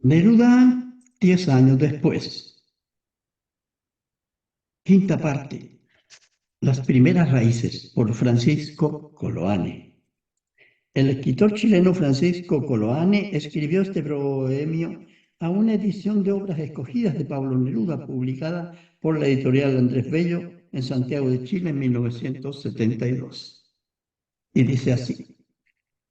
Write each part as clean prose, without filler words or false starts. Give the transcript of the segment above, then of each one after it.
Neruda, 10 años después. Quinta parte. Las primeras raíces, por Francisco Coloane. El escritor chileno Francisco Coloane escribió este proemio a una edición de obras escogidas de Pablo Neruda, publicada por la editorial Andrés Bello en Santiago de Chile en 1972. Y dice así: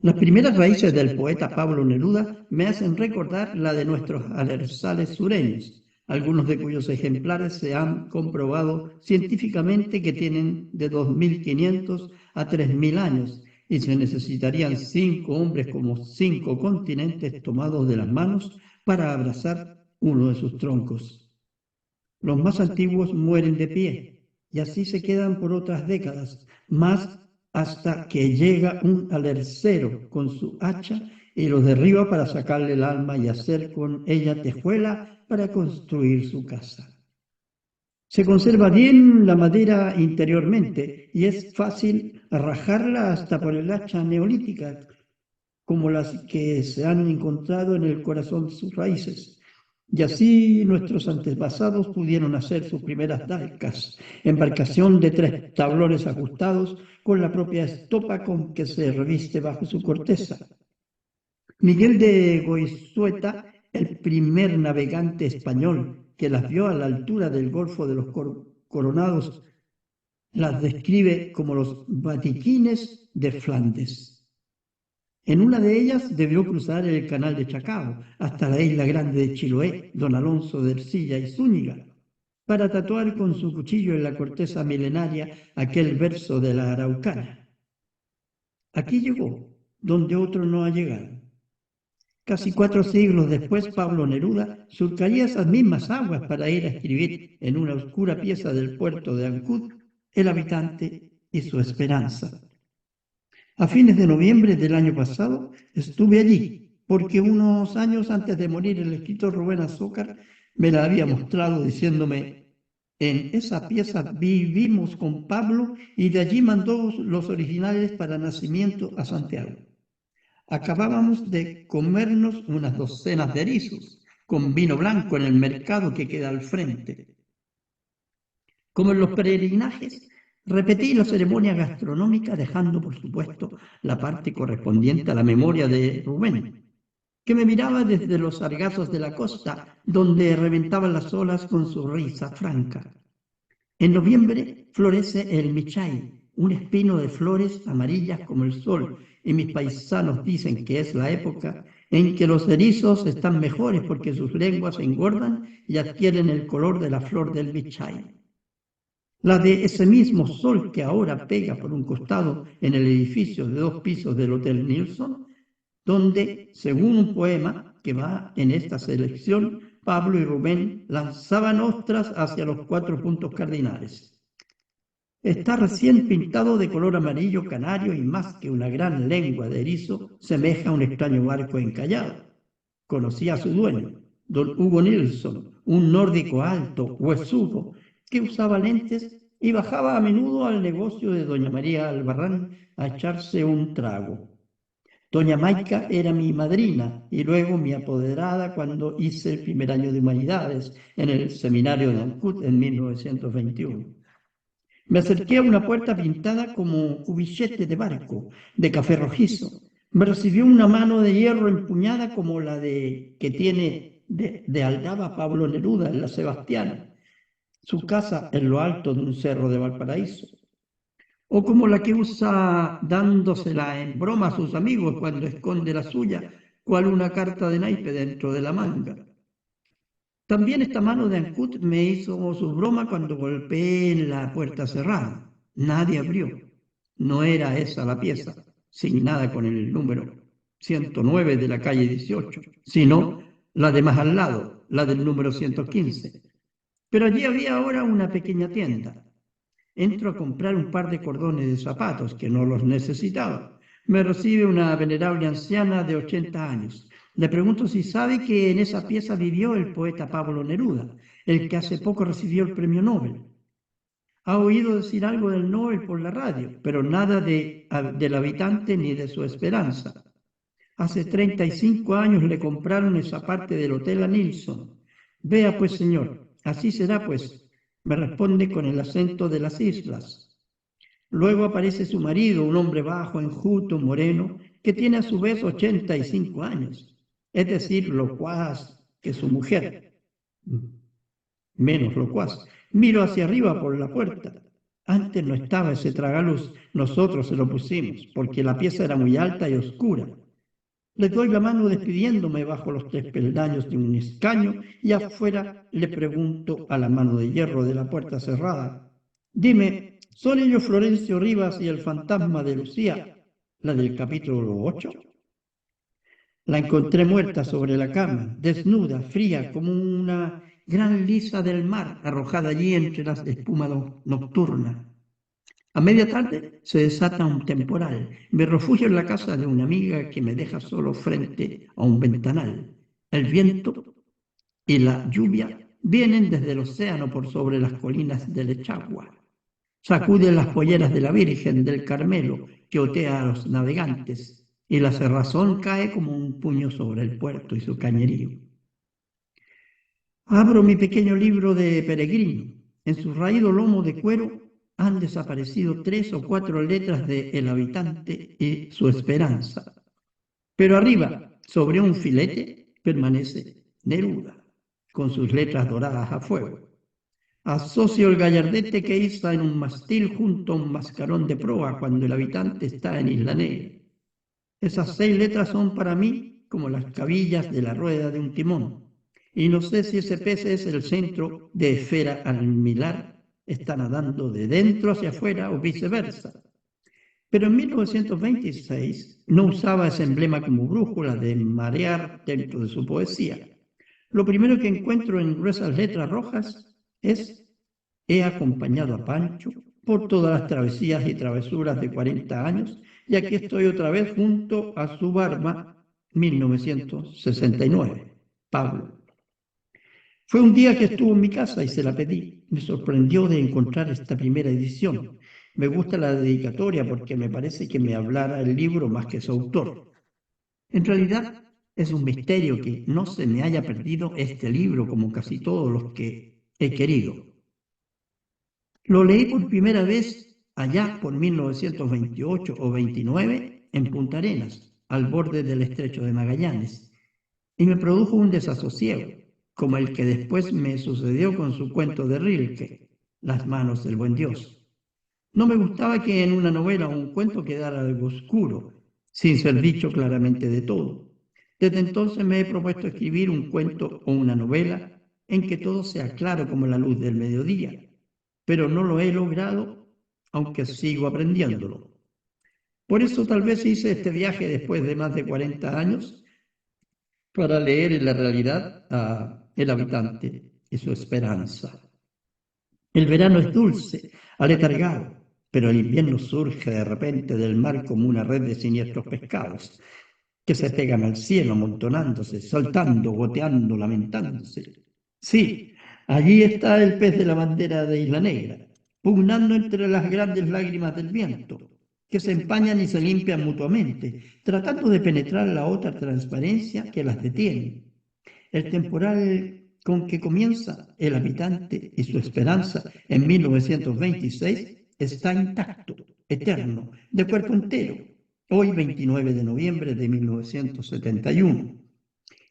las primeras raíces del poeta Pablo Neruda me hacen recordar la de nuestros alerzales sureños, algunos de cuyos ejemplares se han comprobado científicamente que tienen de 2500 a 3000 años, y se necesitarían 5 hombres como 5 continentes tomados de las manos para abrazar uno de sus troncos. Los más antiguos mueren de pie, y así se quedan por otras décadas, más hasta que llega un alercero con su hacha y los derriba para sacarle el alma y hacer con ella tejuela para construir su casa. Se conserva bien la madera interiormente y es fácil rajarla hasta por el hacha neolítica, como las que se han encontrado en el corazón de sus raíces. Y así nuestros antepasados pudieron hacer sus primeras dalcas, embarcación de 3 tablones ajustados con la propia estopa con que se reviste bajo su corteza. Miguel de Goizueta, el primer navegante español que las vio a la altura del Golfo de los Coronados, las describe como los Batiquines de Flandes. En una de ellas debió cruzar el canal de Chacao hasta la isla grande de Chiloé, don Alonso de Ercilla y Zúñiga, para tatuar con su cuchillo en la corteza milenaria aquel verso de la Araucana. Aquí llegó, donde otro no ha llegado. Casi 4 siglos después, Pablo Neruda surcaría esas mismas aguas para ir a escribir en una oscura pieza del puerto de Ancud El habitante y su esperanza. A fines de noviembre del año pasado estuve allí, porque unos años antes de morir el escritor Rubén Azócar me la había mostrado diciéndome: en esa pieza vivimos con Pablo y de allí mandó los originales para nacimiento a Santiago. Acabábamos de comernos unas docenas de erizos, con vino blanco en el mercado que queda al frente. Como en los peregrinajes, repetí la ceremonia gastronómica dejando, por supuesto, la parte correspondiente a la memoria de Rubén, que me miraba desde los sargazos de la costa, donde reventaban las olas con su risa franca. En noviembre florece el michay, un espino de flores amarillas como el sol, y mis paisanos dicen que es la época en que los erizos están mejores porque sus lenguas engordan y adquieren el color de la flor del michay. La de ese mismo sol que ahora pega por un costado en el edificio de 2 pisos del Hotel Nilsson, donde, según un poema que va en esta selección, Pablo y Rubén lanzaban ostras hacia los 4 puntos cardinales. Está recién pintado de color amarillo canario y más que una gran lengua de erizo, semeja a un extraño barco encallado. Conocí a su dueño, don Hugo Nilsson, un nórdico alto, huesudo, que usaba lentes y bajaba a menudo al negocio de doña María Albarrán a echarse un trago. Doña Maica era mi madrina y luego mi apoderada cuando hice el primer año de humanidades en el seminario de Ancud en 1921. Me acerqué a una puerta pintada como cubillete de barco, de café rojizo. Me recibió una mano de hierro empuñada como la que tiene de Aldaba Pablo Neruda en la Sebastiana, su casa en lo alto de un cerro de Valparaíso, o como la que usa dándosela en broma a sus amigos cuando esconde la suya, cual una carta de naipe dentro de la manga. También esta mano de Ancud me hizo su broma cuando golpeé en la puerta cerrada. Nadie abrió. No era esa la pieza, signada con el número 109 de la calle 18, sino la de más al lado, la del número 115. Pero allí había ahora una pequeña tienda. Entro a comprar un par de cordones de zapatos, que no los necesitaba. Me recibe una venerable anciana de 80 años. Le pregunto si sabe que en esa pieza vivió el poeta Pablo Neruda, el que hace poco recibió el premio Nobel. Ha oído decir algo del Nobel por la radio, pero nada del habitante ni de su esperanza. Hace 35 años le compraron esa parte del hotel a Nilsson. Vea pues, señor, así será pues, me responde con el acento de las islas. Luego aparece su marido, un hombre bajo, enjuto, moreno, que tiene a su vez 85 años, es decir, locuaz que su mujer, menos locuaz. Miro hacia arriba por la puerta. Antes no estaba ese tragaluz, nosotros se lo pusimos, porque la pieza era muy alta y oscura. Le doy la mano despidiéndome bajo los 3 peldaños de un escaño y afuera le pregunto a la mano de hierro de la puerta cerrada. Dime, ¿son ellos Florencio Rivas y el fantasma de Lucía, la del capítulo 8? La encontré muerta sobre la cama, desnuda, fría, como una gran lisa del mar arrojada allí entre las espumas nocturnas. A media tarde se desata un temporal. Me refugio en la casa de una amiga que me deja solo frente a un ventanal. El viento y la lluvia vienen desde el océano por sobre las colinas del Echagua. Sacuden las polleras de la Virgen del Carmelo que otea a los navegantes y la cerrazón cae como un puño sobre el puerto y su cañerío. Abro mi pequeño libro de peregrino. En su raído lomo de cuero han desaparecido 3 o 4 letras de El habitante y su esperanza. Pero arriba, sobre un filete, permanece Neruda, con sus letras doradas a fuego. Asocio el gallardete que iza en un mástil junto a un mascarón de proa cuando el habitante está en Isla Negra. Esas 6 letras son para mí como las cabillas de la rueda de un timón. Y no sé si ese pez es el centro de esfera almilar, está nadando de dentro hacia afuera o viceversa. Pero en 1926 no usaba ese emblema como brújula de marear dentro de su poesía. Lo primero que encuentro en gruesas letras rojas es: he acompañado a Pancho por todas las travesías y travesuras de 40 años y aquí estoy otra vez junto a su barba, 1969. Pablo. Fue un día que estuvo en mi casa y se la pedí. Me sorprendió de encontrar esta primera edición. Me gusta la dedicatoria porque me parece que me hablara el libro más que su autor. En realidad es un misterio que no se me haya perdido este libro como casi todos los que he querido. Lo leí por primera vez allá por 1928 o 29 en Punta Arenas, al borde del Estrecho de Magallanes, y me produjo un desasosiego, como el que después me sucedió con su cuento de Rilke, Las manos del buen Dios. No me gustaba que en una novela o un cuento quedara algo oscuro, sin ser dicho claramente de todo. Desde entonces me he propuesto escribir un cuento o una novela en que todo sea claro como la luz del mediodía, pero no lo he logrado, aunque sigo aprendiéndolo. Por eso tal vez hice este viaje después de más de 40 años para leer en la realidad a El habitante y su esperanza. El verano es dulce, aletargado, pero el invierno surge de repente del mar como una red de siniestros pescados que se pegan al cielo amontonándose, saltando, goteando, lamentándose. Sí, allí está el pez de la bandera de Isla Negra, pugnando entre las grandes lágrimas del viento, que se empañan y se limpian mutuamente, tratando de penetrar la otra transparencia que las detiene. El temporal con que comienza El habitante y su esperanza en 1926 está intacto, eterno, de cuerpo entero, hoy 29 de noviembre de 1971.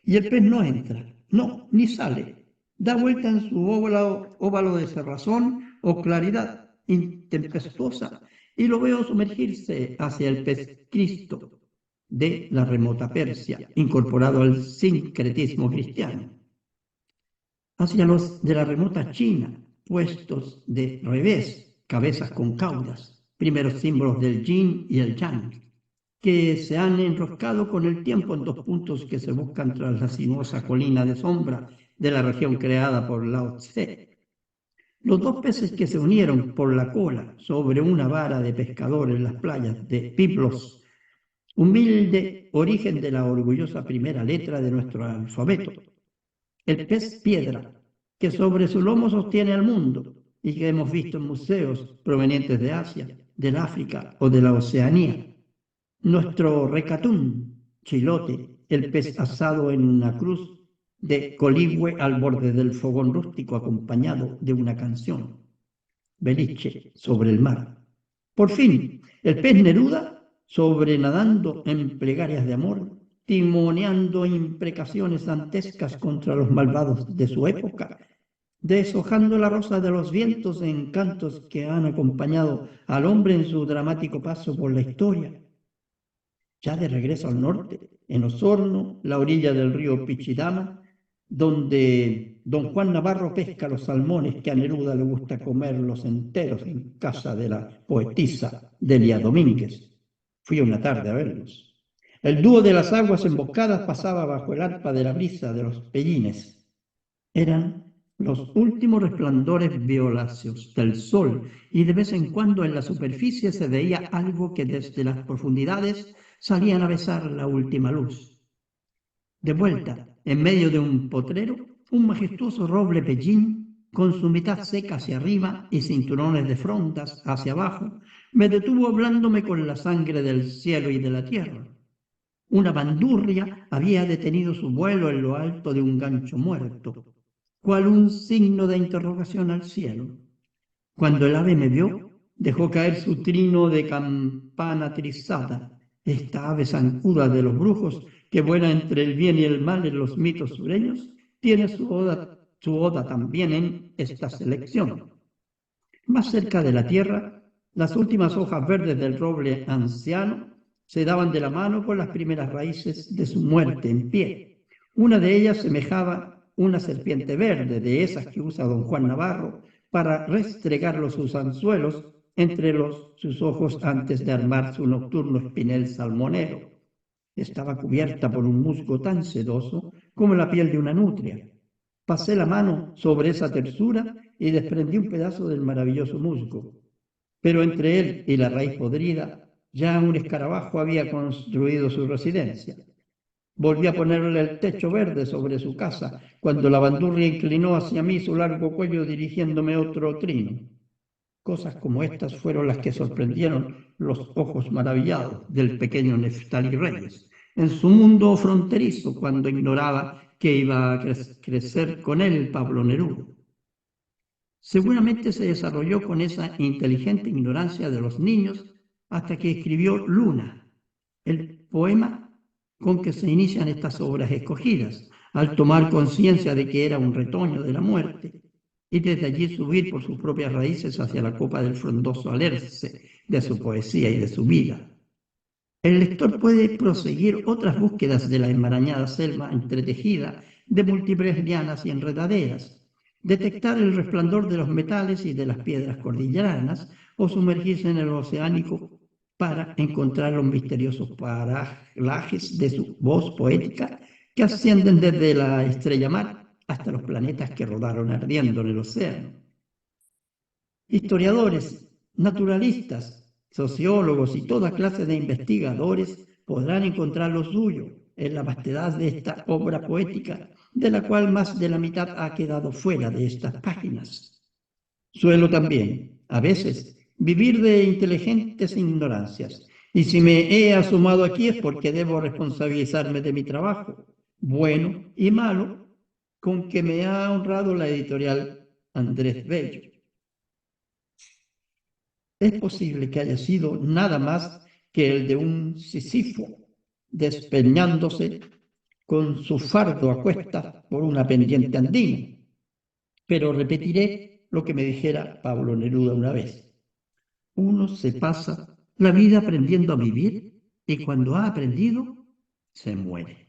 Y el pez no entra, no, ni sale. Da vuelta en su óvalo de cerrazón o claridad intempestuosa y lo veo sumergirse hacia el pez Cristo de la remota Persia, incorporado al sincretismo cristiano, hacia los de la remota China, puestos de revés, cabezas con caudas, primeros símbolos del yin y el yang, que se han enroscado con el tiempo en 2 puntos que se buscan tras la sinuosa colina de sombra de la región creada por Lao Tse. Los 2 peces que se unieron por la cola sobre una vara de pescador en las playas de Biblos, humilde origen de la orgullosa primera letra de nuestro alfabeto. El pez piedra, que sobre su lomo sostiene al mundo y que hemos visto en museos provenientes de Asia, del África o de la Oceanía. Nuestro recatún, chilote, el pez asado en una cruz de coligüe al borde del fogón rústico acompañado de una canción, Beliche sobre el mar. Por fin, el pez Neruda, sobrenadando en plegarias de amor, timoneando imprecaciones dantescas contra los malvados de su época, deshojando la rosa de los vientos en cantos que han acompañado al hombre en su dramático paso por la historia. Ya de regreso al norte, en Osorno, la orilla del río Pichidama, donde don Juan Navarro pesca los salmones que a Neruda le gusta comerlos enteros en casa de la poetisa Delia Domínguez. Fui una tarde a verlos. El dúo de las aguas emboscadas pasaba bajo el arpa de la brisa de los pellines. Eran los últimos resplandores violáceos del sol y de vez en cuando en la superficie se veía algo que desde las profundidades salían a besar la última luz. De vuelta, en medio de un potrero, un majestuoso roble pellín, con su mitad seca hacia arriba y cinturones de frondas hacia abajo, me detuvo hablándome con la sangre del cielo y de la tierra. Una bandurria había detenido su vuelo en lo alto de un gancho muerto, cual un signo de interrogación al cielo. Cuando el ave me vio, dejó caer su trino de campana trizada, esta ave zancuda de los brujos que vuela entre el bien y el mal en los mitos sureños, tiene su oda también en esta selección. Más cerca de la tierra, las últimas hojas verdes del roble anciano se daban de la mano con las primeras raíces de su muerte en pie. Una de ellas semejaba una serpiente verde, de esas que usa don Juan Navarro para restregar sus anzuelos entre sus ojos antes de armar su nocturno espinel salmonero. Estaba cubierta por un musgo tan sedoso como la piel de una nutria. Pasé la mano sobre esa tersura y desprendí un pedazo del maravilloso musgo. Pero entre él y la raíz podrida, ya un escarabajo había construido su residencia. Volví a ponerle el techo verde sobre su casa, cuando la bandurria inclinó hacia mí su largo cuello dirigiéndome otro trino. Cosas como estas fueron las que sorprendieron los ojos maravillados del pequeño Neftali Reyes en su mundo fronterizo cuando ignoraba que iba a crecer con él Pablo Neruda. Seguramente se desarrolló con esa inteligente ignorancia de los niños hasta que escribió Luna, el poema con que se inician estas obras escogidas, al tomar conciencia de que era un retoño de la muerte, y desde allí subir por sus propias raíces hacia la copa del frondoso alerce de su poesía y de su vida. El lector puede proseguir otras búsquedas de la enmarañada selva entretejida de múltiples lianas y enredaderas, detectar el resplandor de los metales y de las piedras cordilleranas o sumergirse en el oceánico para encontrar los misteriosos parajes de su voz poética que ascienden desde la estrella mar hasta los planetas que rodaron ardiendo en el océano. Historiadores, naturalistas, sociólogos y toda clase de investigadores podrán encontrar lo suyo en la vastedad de esta obra poética, de la cual más de la mitad ha quedado fuera de estas páginas. Suelo también, a veces, vivir de inteligentes ignorancias, y si me he asomado aquí es porque debo responsabilizarme de mi trabajo, bueno y malo, con que me ha honrado la editorial Andrés Bello. Es posible que haya sido nada más que el de un Sísifo despeñándose con su fardo a cuestas por una pendiente andina. Pero repetiré lo que me dijera Pablo Neruda una vez. Uno se pasa la vida aprendiendo a vivir y cuando ha aprendido, se muere.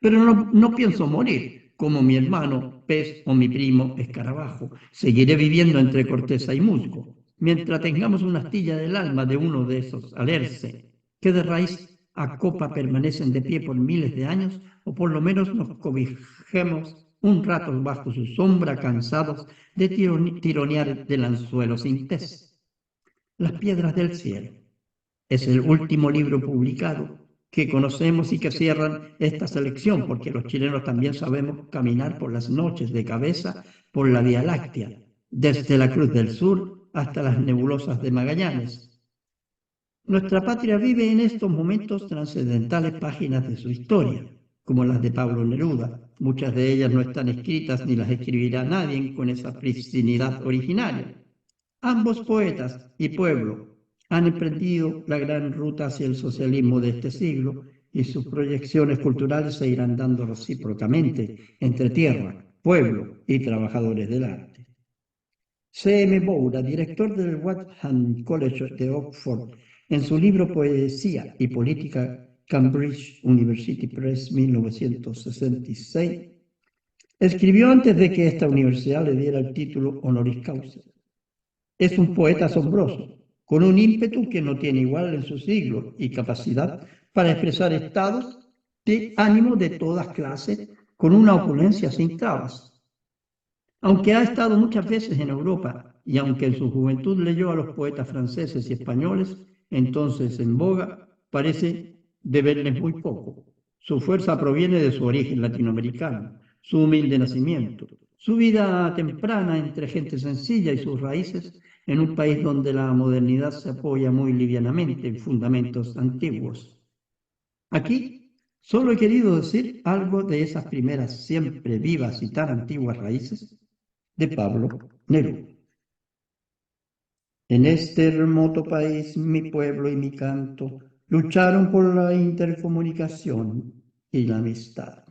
Pero no pienso morir, como mi hermano pez o mi primo escarabajo. Seguiré viviendo entre corteza y musgo, mientras tengamos una astilla del alma de uno de esos alerce, que de raíz a copa permanecen de pie por miles de años, o por lo menos nos cobijemos un rato bajo su sombra, cansados de tironear del anzuelo sin tez. Las piedras del cielo. Es el último libro publicado que conocemos y que cierran esta selección, porque los chilenos también sabemos caminar por las noches de cabeza por la Vía Láctea, desde la Cruz del Sur hasta las nebulosas de Magallanes. Nuestra patria vive en estos momentos trascendentales páginas de su historia, como las de Pablo Neruda. Muchas de ellas no están escritas ni las escribirá nadie con esa pristinidad originaria. Ambos poetas y pueblo han emprendido la gran ruta hacia el socialismo de este siglo y sus proyecciones culturales se irán dando recíprocamente entre tierra, pueblo y trabajadores del arte. C.M. Boura, director del Wadham College de Oxford, en su libro Poesía y Política, Cambridge University Press, 1966, escribió antes de que esta universidad le diera el título honoris causa. Es un poeta asombroso, con un ímpetu que no tiene igual en su siglo y capacidad para expresar estados de ánimo de todas clases con una opulencia sin trabas. Aunque ha estado muchas veces en Europa y aunque en su juventud leyó a los poetas franceses y españoles, entonces en boga, parece deberles muy poco. Su fuerza proviene de su origen latinoamericano, su humilde nacimiento, su vida temprana entre gente sencilla y sus raíces en un país donde la modernidad se apoya muy livianamente en fundamentos antiguos. Aquí solo he querido decir algo de esas primeras siempre vivas y tan antiguas raíces de Pablo Neruda. En este remoto país mi pueblo y mi canto lucharon por la intercomunicación y la amistad.